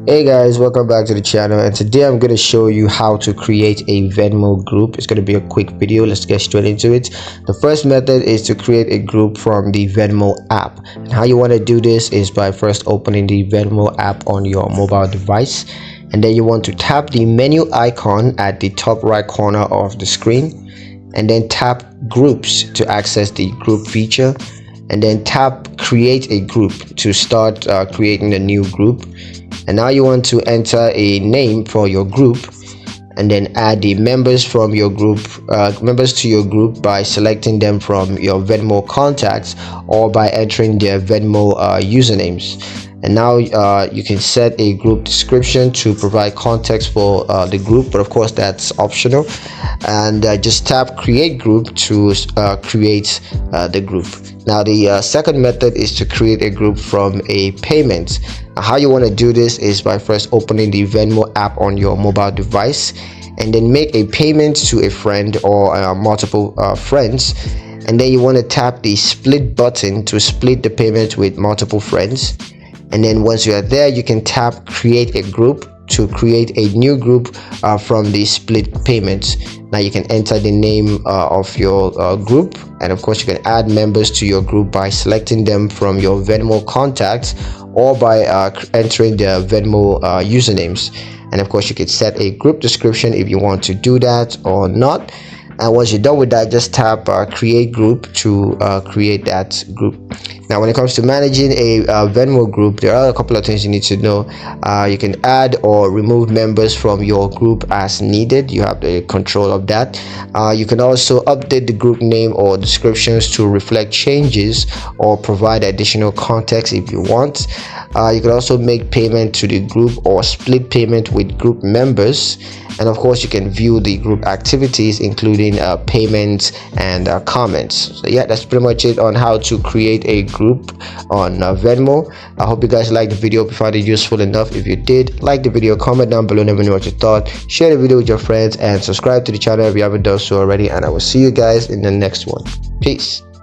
Hey guys, welcome back to the channel, and today I'm going to show you how to create a Venmo group. It's going to be a quick video. Let's get straight into it. The first method is to create a group from the Venmo app, and how you want to do this is by first opening the Venmo app on your mobile device, and then you want to tap the menu icon at the top right corner of the screen, and then tap groups to access the group feature, and then tap create a group to start creating a new group. And now you want to enter a name for your group, and then add the members from your group members to your group by selecting them from your Venmo contacts or by entering their Venmo usernames. And now you can set a group description to provide context for the group, but of course that's optional. And just tap create group to create the group. Now the second method is to create a group from a payment. How you want to do this is by first opening the Venmo app on your mobile device, and then make a payment to a friend or multiple friends. And then you want to tap the split button to split the payment with multiple friends. And then once you are there, you can tap create a group to create a new group from the split payments. Now you can enter the name of your group, and of course you can add members to your group by selecting them from your Venmo contacts or by entering their Venmo usernames. And of course you can set a group description if you want to do that or not. And once you're done with that, just tap create group to create that group. Now when it comes to managing a Venmo group, there are a couple of things you need to know. You can add or remove members from your group as needed. You have the control of that. You can also update the group name or descriptions to reflect changes or provide additional context if you want. You can also make payment to the group or split payment with group members. And of course you can view the group activities, including payments and comments. So yeah, that's pretty much it on how to create a group on Venmo. I hope you guys liked the video. If you found it useful enough, if you did, like the video, comment down below, let me know what you thought, share the video with your friends, and subscribe to the channel if you haven't done so already. And I will see you guys in the next one. Peace.